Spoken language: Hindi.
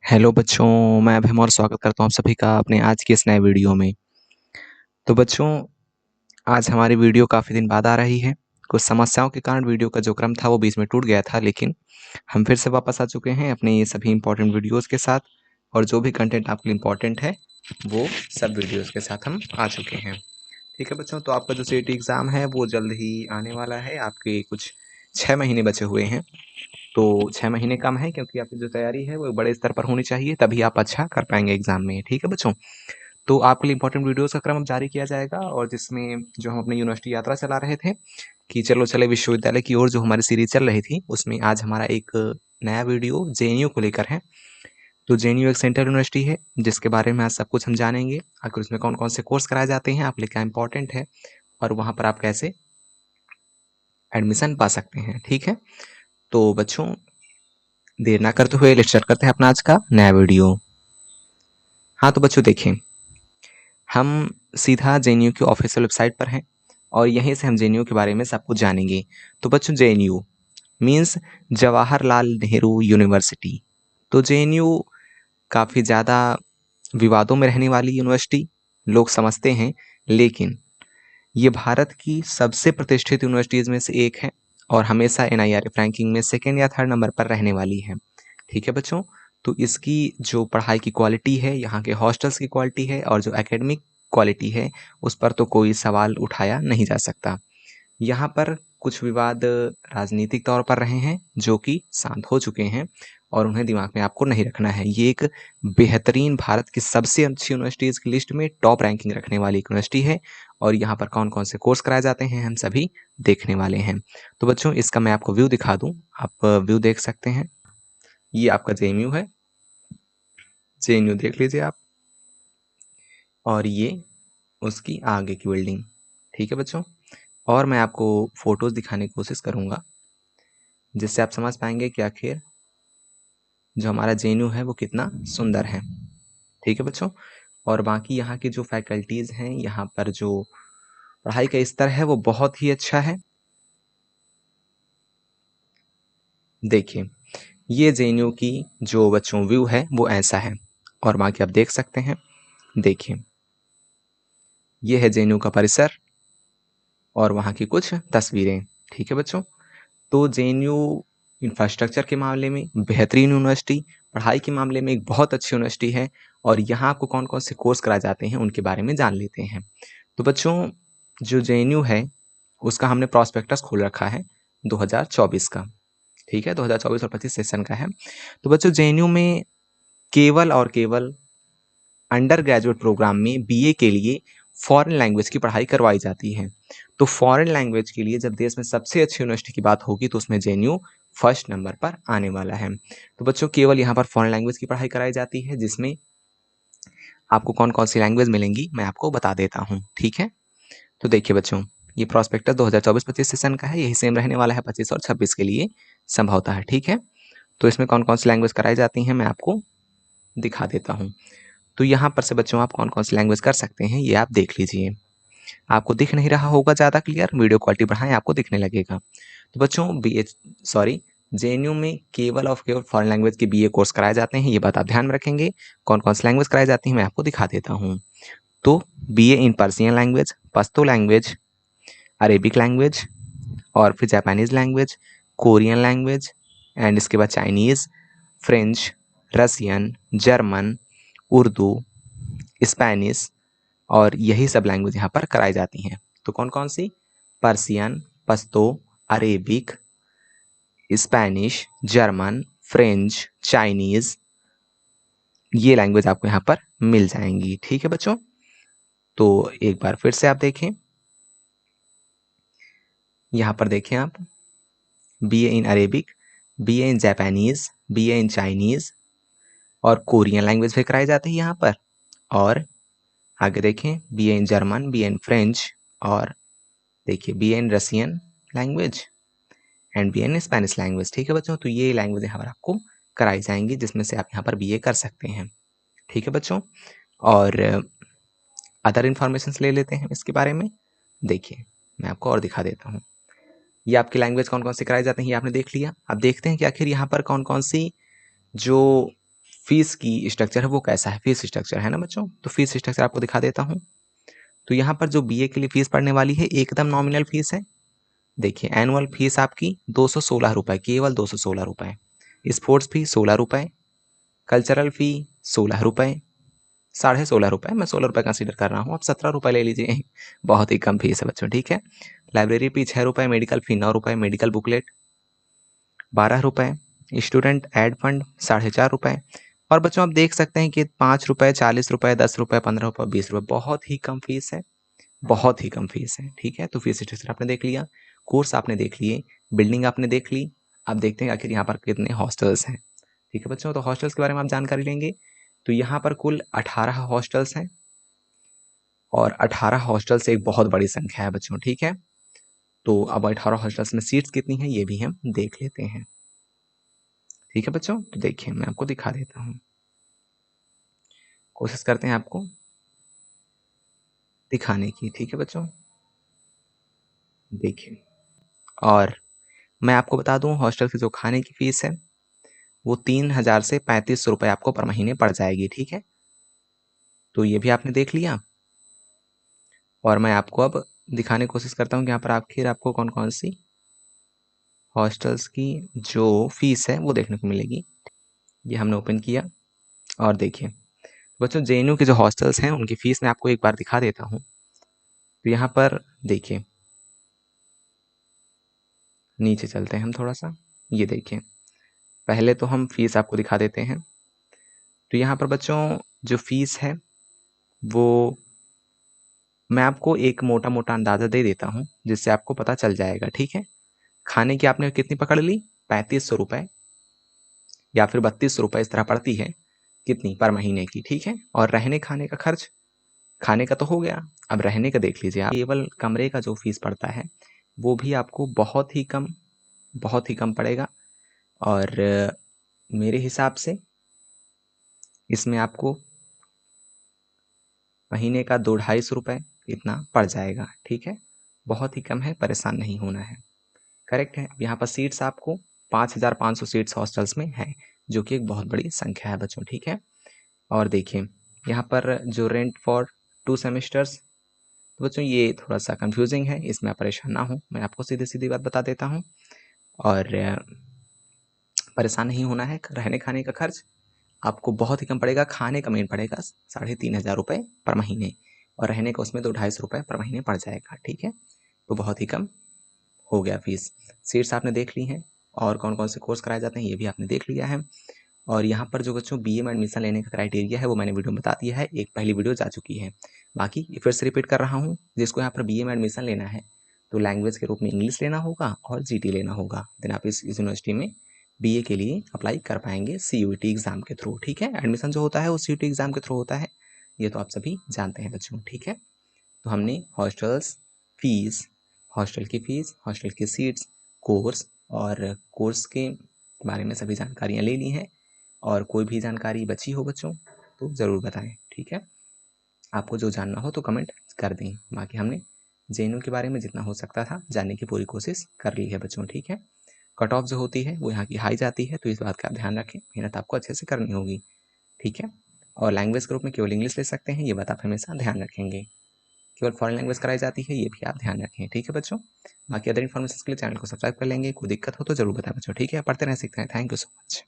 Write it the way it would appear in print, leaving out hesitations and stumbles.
हेलो बच्चों, मैं अभिम और स्वागत करता हूँ आप सभी का अपने आज के इस नए वीडियो में। तो बच्चों, आज हमारी वीडियो काफ़ी दिन बाद आ रही है। कुछ समस्याओं के कारण वीडियो का जो क्रम था वो बीच में टूट गया था, लेकिन हम फिर से वापस आ चुके हैं अपने ये सभी इम्पोर्टेंट वीडियोज़ के साथ। और जो भी कंटेंट आपके लिए इम्पोर्टेंट है वो सब वीडियोज़ के साथ हम आ चुके हैं। ठीक है बच्चों, तो आपका जो CET एग्ज़ाम है वो जल्द ही आने वाला है। आपके कुछ 6 महीने बचे हुए हैं। तो 6 महीने कम है क्योंकि आपकी जो तैयारी है वो बड़े स्तर पर होनी चाहिए, तभी आप अच्छा कर पाएंगे एग्जाम में। ठीक है बच्चों, तो आपके लिए इंपॉर्टेंट वीडियोस का क्रम अब जारी किया जाएगा, और जिसमें जो हम अपनी यूनिवर्सिटी यात्रा चला रहे थे कि चलो चले विश्वविद्यालय की ओर, जो हमारी सीरीज चल रही थी, उसमें आज हमारा एक नया वीडियो JNU को लेकर है। तो JNU एक सेंट्रल यूनिवर्सिटी है जिसके बारे में आज सब कुछ हम जानेंगे। आखिर उसमें कौन कौन से कोर्स कराए जाते हैं, आपके लिए क्या इंपॉर्टेंट है, और वहाँ पर आप कैसे एडमिशन पा सकते हैं। ठीक है, तो बच्चों देर ना करते हुए लेट्स स्टार्ट करते हैं अपना आज का नया वीडियो। हाँ तो बच्चों देखिए, हम सीधा JNU की ऑफिशियल वेबसाइट पर हैं और यहीं से हम JNU के बारे में सब कुछ जानेंगे। तो बच्चों, JNU means Jawaharlal Nehru university. तो JNU काफ़ी ज़्यादा विवादों में रहने वाली यूनिवर्सिटी लोग समझते हैं, लेकिन ये भारत की सबसे प्रतिष्ठित यूनिवर्सिटीज़ में से एक है और हमेशा NIRF रैंकिंग में सेकेंड या थर्ड नंबर पर रहने वाली है। ठीक है बच्चों, तो इसकी जो पढ़ाई की क्वालिटी है, यहाँ के हॉस्टल्स की क्वालिटी है, और जो एकेडमिक क्वालिटी है, उस पर तो कोई सवाल उठाया नहीं जा सकता। यहाँ पर कुछ विवाद राजनीतिक तौर पर रहे हैं जो कि शांत हो चुके हैं, और उन्हें दिमाग में आपको नहीं रखना है। ये एक बेहतरीन भारत की सबसे अच्छी यूनिवर्सिटीज़ की लिस्ट में टॉप रैंकिंग रखने वाली एक यूनिवर्सिटी है, और यहाँ पर कौन कौन से कोर्स कराए जाते हैं हम सभी देखने वाले हैं। तो बच्चों, इसका मैं आपको व्यू दिखा दूँ, आप व्यू देख सकते हैं। ये आपका JNU है, JNU देख लीजिए आप, और ये उसकी आगे की बिल्डिंग। ठीक है बच्चों, और मैं आपको फोटोज़ दिखाने की कोशिश करूँगा जिससे आप समझ पाएंगे कि आखिर जो हमारा JNU है वो कितना सुंदर है। ठीक है बच्चों, और बाकी यहाँ की जो फैकल्टीज़ हैं, यहाँ पर जो पढ़ाई का स्तर है वो बहुत ही अच्छा है। देखिए, ये JNU की जो बच्चों व्यू है वो ऐसा है, और बाकी आप देख सकते हैं। देखिए, ये है JNU का परिसर और वहाँ की कुछ तस्वीरें। ठीक है बच्चों, तो JNU इंफ्रास्ट्रक्चर के मामले में बेहतरीन यूनिवर्सिटी, पढ़ाई के मामले में एक बहुत अच्छी यूनिवर्सिटी है, और यहाँ आपको कौन कौन से कोर्स कराए जाते हैं उनके बारे में जान लेते हैं। तो बच्चों, जो JNU है उसका हमने प्रॉस्पेक्टस खोल रखा है 2024 का। ठीक है, 2024 और 25 सेशन का है। तो बच्चों, JNU में केवल और केवल अंडर ग्रेजुएट प्रोग्राम में BA के लिए फॉरेन लैंग्वेज की पढ़ाई करवाई जाती है। तो फॉरेन लैंग्वेज के लिए जब देश में सबसे अच्छी यूनिवर्सिटी की बात होगी तो उसमें JNU फर्स्ट नंबर पर आने वाला है। तो बच्चों, केवल यहाँ पर फॉरेन लैंग्वेज की पढ़ाई कराई जाती है, जिसमें आपको कौन कौन सी लैंग्वेज मिलेंगी मैं आपको बता देता हूँ। ठीक है, तो देखिए बच्चों, ये प्रॉस्पेक्टस 2024-25 सेशन का है, यही सेम रहने वाला है 25 और 26 के लिए संभवतः है। ठीक है, तो इसमें कौन कौन सी लैंग्वेज कराई जाती हैं मैं आपको दिखा देता हूँ। तो यहाँ पर से बच्चों आप कौन कौन सी लैंग्वेज कर सकते हैं ये आप देख लीजिए। आपको दिख नहीं रहा होगा ज़्यादा क्लियर, वीडियो क्वालिटी बढ़ाएं, आपको दिखने लगेगा। तो बच्चों, JNU में केवल और केवल फॉरेन लैंग्वेज के BA कोर्स कराए जाते हैं, ये बात आप ध्यान में रखेंगे। कौन कौन सी लैंग्वेज कराई जाती है मैं आपको दिखा देता हूँ। तो BA in Persian language, Pashto language, Arabic language, और फिर Japanese language, Korean language, and इसके बाद Chinese, French, Russian, German, Urdu, Spanish, और यही सब लैंग्वेज यहाँ पर कराई जाती हैं। तो कौन कौन सी? Persian, Pashto, Arabic, Spanish, German, French, Chinese, ये लैंग्वेज आपको यहाँ पर मिल जाएंगी। ठीक है बच्चों, तो एक बार फिर से आप देखें, यहाँ पर देखें आप, BA इन अरेबिक, BA इन जापानीज़, BA इन चाइनीज़, और कोरियन लैंग्वेज भी कराई जाती है यहाँ पर। और आगे देखें, BA in German, BA in French, और देखिए BA in Russian language, and BA in Spanish language. ठीक है बच्चों, तो ये लैंग्वेज यहाँ पर आपको कराई जाएंगी, जिसमें से आप यहाँ पर BA कर सकते हैं। ठीक है बच्चों, और अदर इन्फॉर्मेशन ले लेते हैं इसके बारे में। देखिए, मैं आपको और दिखा देता हूँ। ये आपकी लैंग्वेज कौन कौन सी कराई जाती हैं ये आपने देख लिया। अब देखते हैं कि आखिर यहाँ पर कौन कौन सी जो फीस की स्ट्रक्चर है वो कैसा है, फीस स्ट्रक्चर है ना बच्चों। तो फीस स्ट्रक्चर आपको दिखा देता हूँ। तो यहाँ पर जो बीए के लिए फीस पड़ने वाली है एकदम नॉमिनल फीस है। देखिए एनुअल फीस आपकी 216 रुपये, केवल 216 रुपये। स्पोर्ट्स फी 16 रुपये, कल्चरल फी 16 रुपये, 16.5 रुपये, मैं 16 रुपये कंसीडर कर रहा हूँ, आप 17 रुपये ले लीजिए, बहुत ही कम फीस है बच्चों, ठीक है। लाइब्रेरी फी 6 रुपये, मेडिकल फी 9 रुपये, मेडिकल बुकलेट 12 रुपये, स्टूडेंट एड फंड 4.5 रुपये। और बच्चों आप देख सकते हैं कि 5 रुपये, 40 रुपये, 10 रुपये, 15 रुपये, 20 रुपये, बहुत ही कम फीस है, बहुत ही कम फीस है, ठीक है। तो फीस स्ट्रक्चर आपने देख लिया, कोर्स आपने देख लिए, बिल्डिंग आपने देख ली। अब देखते हैं आखिर यहाँ पर कितने हॉस्टल्स हैं, ठीक है बच्चों। तो हॉस्टल्स के बारे में आप जानकारी लेंगे। तो यहाँ पर कुल 18 हॉस्टल्स हैं और 18 हॉस्टल्स एक बहुत बड़ी संख्या है बच्चों, ठीक है। तो अब 18 हॉस्टल्स में सीट्स कितनी हैं ये भी हम देख लेते हैं, ठीक है बच्चों। तो देखिए मैं आपको दिखा देता हूँ, कोशिश करते हैं आपको दिखाने की, ठीक है बच्चों। देखिए, और मैं आपको बता दूं हॉस्टल की जो खाने की फीस है वो 3,000 से 35 रुपये आपको पर महीने पड़ जाएगी, ठीक है। तो ये भी आपने देख लिया और मैं आपको अब दिखाने की कोशिश करता हूँ कि यहाँ पर आखिर आपको कौन कौन सी हॉस्टल्स की जो फीस है वो देखने को मिलेगी। ये हमने ओपन किया और देखिए बच्चों जेएनयू के जो हॉस्टल्स हैं उनकी फीस मैं आपको एक बार दिखा देता हूँ। तो यहाँ पर देखिए, नीचे चलते हैं हम थोड़ा सा, ये देखिए पहले तो हम फीस आपको दिखा देते हैं। तो यहाँ पर बच्चों जो फीस है वो मैं आपको एक मोटा मोटा अंदाज़ा दे देता हूँ जिससे आपको पता चल जाएगा, ठीक है। खाने की आपने कितनी पकड़ ली, 3500 रुपये या फिर 32 रुपये, इस तरह पड़ती है कितनी पर महीने की, ठीक है। और रहने खाने का खर्च, खाने का तो हो गया, अब रहने का देख लीजिए आप। केवल कमरे का जो फीस पड़ता है वो भी आपको बहुत ही कम, बहुत ही कम पड़ेगा। और मेरे हिसाब से इसमें आपको महीने का 200-250 रुपये इतना पड़ जाएगा, ठीक है। बहुत ही कम है, परेशान नहीं होना है, करेक्ट है। यहाँ पर सीट्स आपको 5,500 सीट्स हॉस्टल्स में है, जो कि एक बहुत बड़ी संख्या है बच्चों, ठीक है। और देखिए यहाँ पर जो रेंट फॉर 2 सेमेस्टर्स, तो बच्चों ये थोड़ा सा कंफ्यूजिंग है, इसमें आप परेशान ना हो, मैं आपको सीधी सीधी बात बता देता हूँ। और परेशान नहीं होना है, रहने खाने का खर्च आपको बहुत ही कम पड़ेगा, खाने का मेन पड़ेगा 3,500 रुपये पर महीने, और रहने का उसमें तो 250 रुपये पर महीने पड़ जाएगा, ठीक है। तो बहुत ही कम हो गया फीस। सीट्स आपने देख ली हैं और कौन कौन से कोर्स कराए जाते हैं ये भी आपने देख लिया है। और यहाँ पर जो बच्चों बीए में एडमिशन लेने का क्राइटेरिया है वो मैंने वीडियो में बता दिया है, एक पहली वीडियो जा चुकी है। बाकी फिर से रिपीट कर रहा हूँ, जिसको यहाँ पर बीए में एडमिशन लेना है तो लैंग्वेज के रूप में इंग्लिश लेना होगा और जीटी लेना होगा, देन आप इस यूनिवर्सिटी में बीए के लिए अप्लाई कर पाएंगे सीयूईटी एग्जाम के थ्रू, ठीक है। एडमिशन जो होता है वो सीयूईटी एग्जाम के थ्रू होता है, ये तो आप सभी जानते हैं बच्चों, ठीक है। तो हमने हॉस्टल्स फीस, हॉस्टल की फीस, हॉस्टल की सीट्स, कोर्स और कोर्स के बारे में सभी जानकारियाँ ले ली हैं। और कोई भी जानकारी बची हो बच्चों तो ज़रूर बताएं, ठीक है। आपको जो जानना हो तो कमेंट कर दें। बाकी हमने जेएनयू के बारे में जितना हो सकता था जानने की पूरी कोशिश कर ली है बच्चों, ठीक है। कट ऑफ जो होती है वो यहाँ की हाई जाती है, तो इस बात का आप ध्यान रखें, मेहनत आपको अच्छे से करनी होगी, ठीक है। और लैंग्वेज के रूप में केवल इंग्लिश ले सकते हैं, ये बात आप हमेशा ध्यान रखेंगे। केवल फॉरेन लैंग्वेज कराई जाती है, ये भी आप ध्यान रखें, ठीक है बच्चों। बाकी अदर इन्फॉर्मेशन के लिए चैनल को सब्सक्राइब कर लेंगे, कोई दिक्कत हो तो जरूर बताएं बच्चों, ठीक है। पढ़ते रहें, सीखते रहें, थैंक यू सो मच।